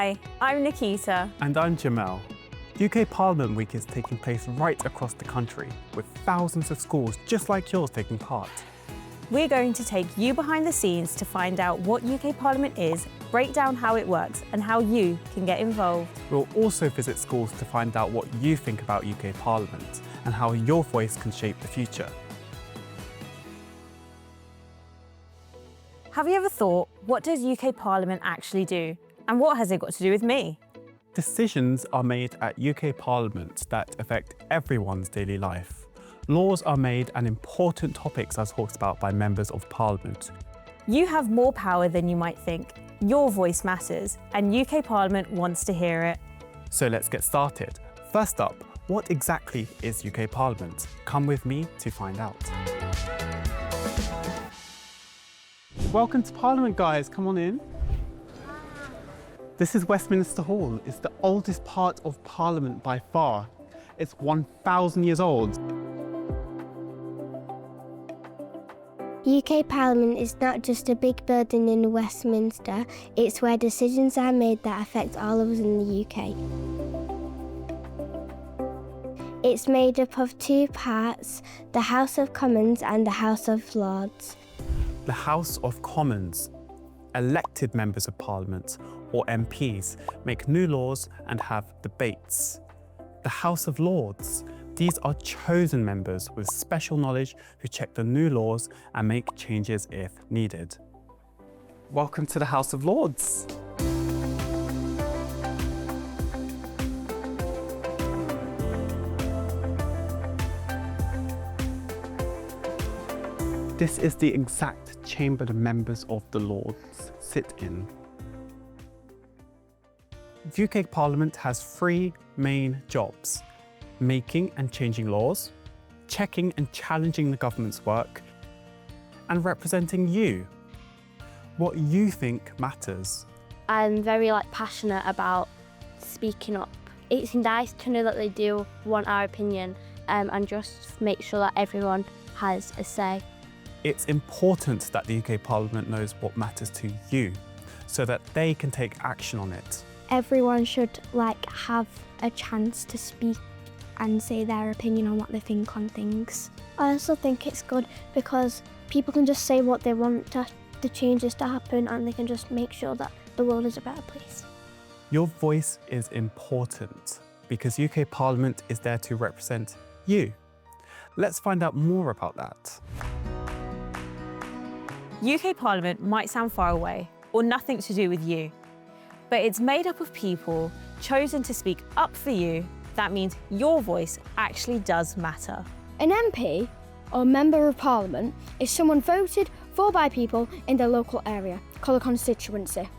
Hi, I'm Nikita. And I'm Jamel. UK Parliament Week is taking place right across the country, with thousands of schools just like yours taking part. We're going to take you behind the scenes to find out what UK Parliament is, break down how it works, and how you can get involved. We'll also visit schools to find out what you think about UK Parliament and how your voice can shape the future. Have you ever thought, what does UK Parliament actually do? And what has it got to do with me? Decisions are made at UK Parliament that affect everyone's daily life. Laws are made and important topics are talked about by members of Parliament. You have more power than you might think. Your voice matters, and UK Parliament wants to hear it. So let's get started. First up, what exactly is UK Parliament? Come with me to find out. Welcome to Parliament, guys. Come on in. This is Westminster Hall. It's the oldest part of Parliament by far. It's 1,000 years old. UK Parliament is not just a big building in Westminster, it's where decisions are made that affect all of us in the UK. It's made up of two parts, the House of Commons and the House of Lords. The House of Commons, elected members of Parliament, or MPs, make new laws and have debates. The House of Lords, these are chosen members with special knowledge who check the new laws and make changes if needed. Welcome to the House of Lords. This is the exact chamber the members of the Lords sit in. The UK Parliament has three main jobs: making and changing laws, checking and challenging the government's work, and representing you. What you think matters. I'm very passionate about speaking up. It's nice to know that they do want our opinion and just make sure that everyone has a say. It's important that the UK Parliament knows what matters to you so that they can take action on it. Everyone should have a chance to speak and say their opinion on what they think on things. I also think it's good because people can just say what they want the changes to happen, and they can just make sure that the world is a better place. Your voice is important because UK Parliament is there to represent you. Let's find out more about that. UK Parliament might sound far away or nothing to do with you, but it's made up of people chosen to speak up for you. That means your voice actually does matter. An MP, or Member of Parliament, is someone voted for by people in their local area, called a constituency.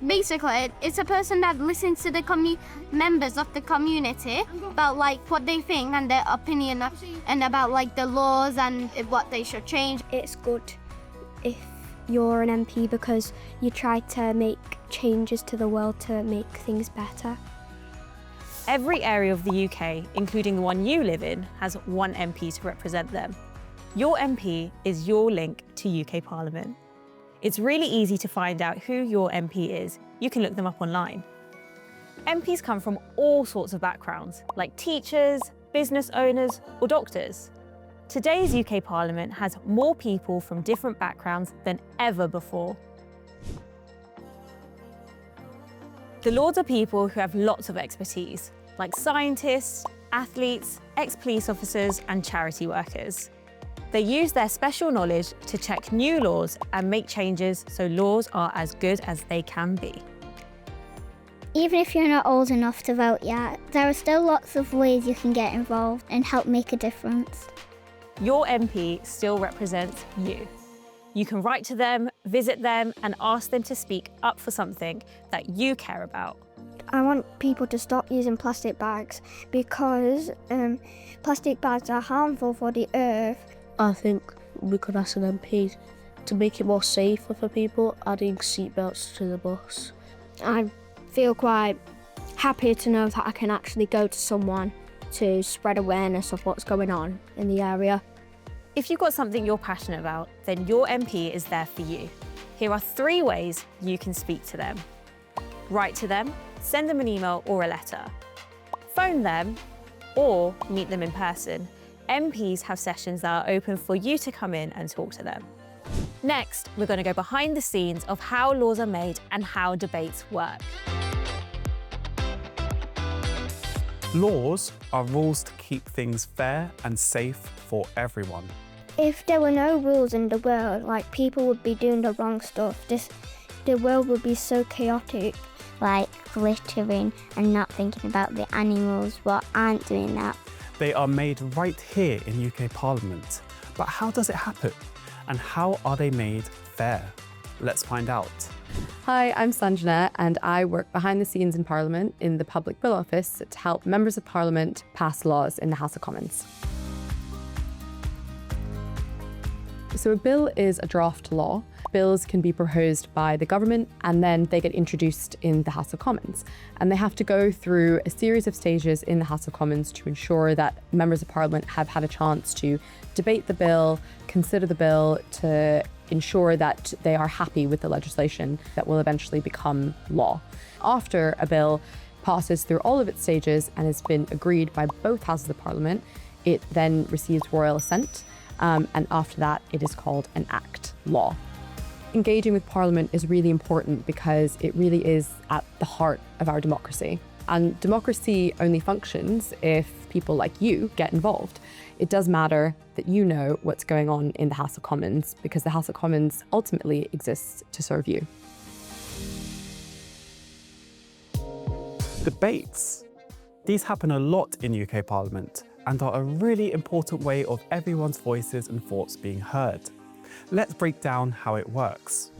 Basically, it's a person that listens to the members of the community about what they think and their opinion and about the laws and what they should change. It's good if you're an MP because you try to make changes to the world to make things better. Every area of the UK, including the one you live in, has one MP to represent them. Your MP is your link to UK Parliament. It's really easy to find out who your MP is. You can look them up online. MPs come from all sorts of backgrounds, like teachers, business owners, or doctors. Today's UK Parliament has more people from different backgrounds than ever before. The Lords are people who have lots of expertise, like scientists, athletes, ex-police officers, and charity workers. They use their special knowledge to check new laws and make changes so laws are as good as they can be. Even if you're not old enough to vote yet, there are still lots of ways you can get involved and help make a difference. Your MP still represents you. You can write to them, visit them, and ask them to speak up for something that you care about. I want people to stop using plastic bags because plastic bags are harmful for the earth. I think we could ask an MP to make it more safer for people, adding seatbelts to the bus. I feel quite happy to know that I can actually go to someone to spread awareness of what's going on in the area. If you've got something you're passionate about, then your MP is there for you. Here are 3 ways you can speak to them. Write to them, send them an email or a letter. Phone them or meet them in person. MPs have sessions that are open for you to come in and talk to them. Next, we're going to go behind the scenes of how laws are made and how debates work. Laws are rules to keep things fair and safe for everyone. If there were no rules in the world, like people would be doing the wrong stuff. The world would be so chaotic. Like glittering and not thinking about the animals what aren't doing that. They are made right here in UK Parliament. But how does it happen? And how are they made fair? Let's find out. Hi, I'm Sanjana and I work behind the scenes in Parliament in the Public Bill Office to help members of Parliament pass laws in the House of Commons. So a bill is a draft law. Bills can be proposed by the government and then they get introduced in the House of Commons. And they have to go through a series of stages in the House of Commons to ensure that members of Parliament have had a chance to debate the bill, consider the bill, to ensure that they are happy with the legislation that will eventually become law. After a bill passes through all of its stages and has been agreed by both houses of Parliament, it then receives royal assent. And after that, it is called an act law. Engaging with Parliament is really important because it really is at the heart of our democracy. And democracy only functions if people like you get involved. It does matter that you know what's going on in the House of Commons because the House of Commons ultimately exists to serve you. Debates. These happen a lot in UK Parliament and are a really important way of everyone's voices and thoughts being heard. Let's break down how it works.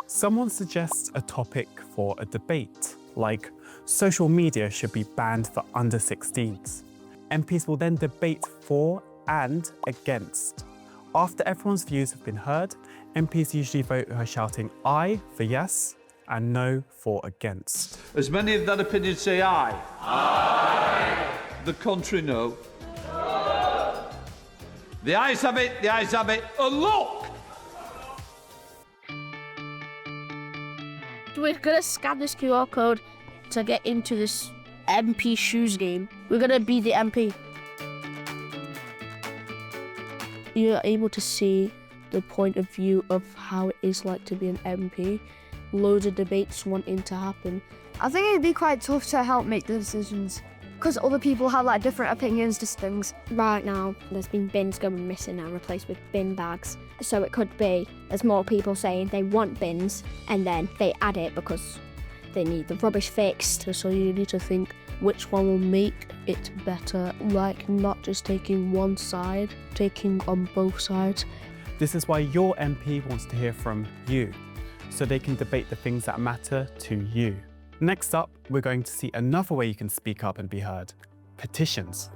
Someone suggests a topic for a debate, like social media should be banned for under 16s. MPs will then debate for and against. After everyone's views have been heard, MPs usually vote by shouting aye for yes and no for against. As many of that opinion say aye. Aye. The contrary no. No. The ayes have it, the ayes have it. Oh look! We're gonna scan this QR code to get into this MP shoes game. We're gonna be the MP. You're able to see the point of view of how it is like to be an MP. Loads of debates wanting to happen. I think it'd be quite tough to help make the decisions because other people have like different opinions to things. Right now, there's been bins going missing and replaced with bin bags. So it could be there's more people saying they want bins and then they add it because they need the rubbish fixed. So you need to think which one will make it better, like not just taking one side, taking on both sides. This is why your MP wants to hear from you, so they can debate the things that matter to you. Next up, we're going to see another way you can speak up and be heard: petitions.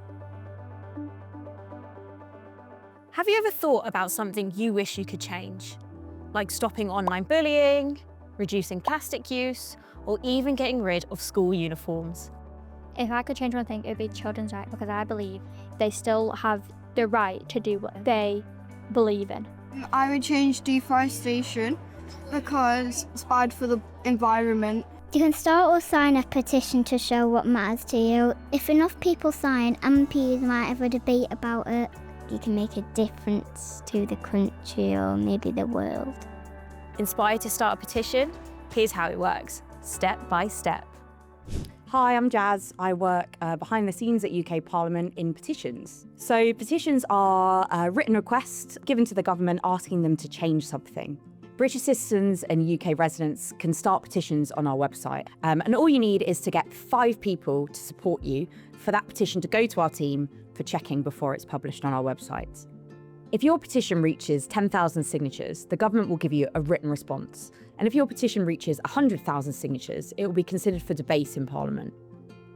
Have you ever thought about something you wish you could change? Like stopping online bullying, reducing plastic use, or even getting rid of school uniforms? If I could change one thing, it would be children's rights, because I believe they still have the right to do what they believe in. I would change deforestation because it's bad for the environment. You can start or sign a petition to show what matters to you. If enough people sign, MPs might have a debate about it. You can make a difference to the country or maybe the world. Inspired to start a petition? Here's how it works, step by step. Hi, I'm Jazz. I work behind the scenes at UK Parliament in petitions. So petitions are a written request given to the government asking them to change something. British citizens and UK residents can start petitions on our website. And all you need is to get 5 people to support you for that petition to go to our team for checking before it's published on our website. If your petition reaches 10,000 signatures, the government will give you a written response. And if your petition reaches 100,000 signatures, it will be considered for debate in Parliament.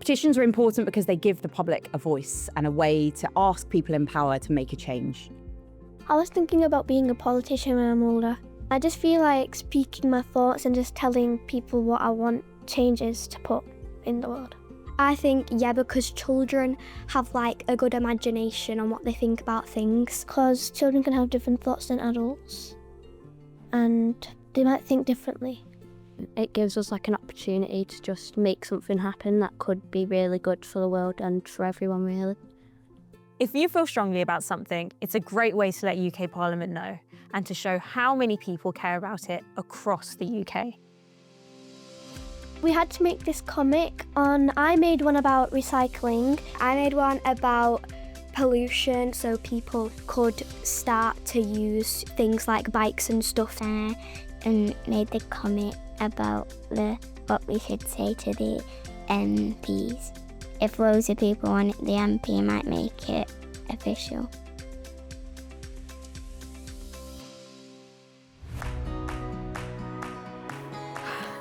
Petitions are important because they give the public a voice and a way to ask people in power to make a change. I was thinking about being a politician when I'm older. I just feel like speaking my thoughts and just telling people what I want changes to put in the world. I think, yeah, because children have like a good imagination on what they think about things. Because children can have different thoughts than adults and they might think differently. It gives us like an opportunity to just make something happen that could be really good for the world and for everyone really. If you feel strongly about something, it's a great way to let UK Parliament know and to show how many people care about it across the UK. We had to make this comic I made one about recycling. I made one about pollution so people could start to use things like bikes and stuff. And made the comic about what we should say to the MPs. If loads of people want it, the MP might make it official.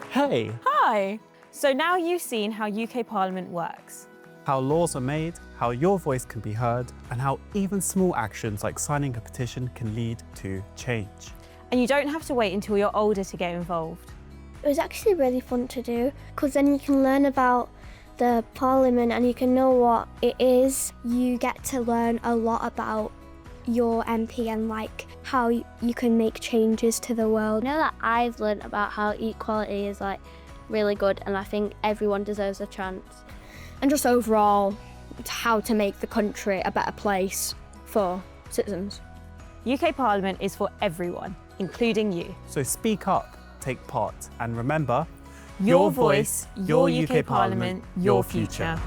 Hey! Hi! So now you've seen how UK Parliament works. How laws are made, how your voice can be heard, and how even small actions like signing a petition can lead to change. And you don't have to wait until you're older to get involved. It was actually really fun to do because then you can learn about the Parliament and you can know what it is. You get to learn a lot about your MP and like how you can make changes to the world. I know that I've learned about how equality is like really good, and I think everyone deserves a chance. And just overall, how to make the country a better place for citizens. UK Parliament is for everyone, including you. So speak up, take part, and remember, Your voice, your UK Parliament, your future.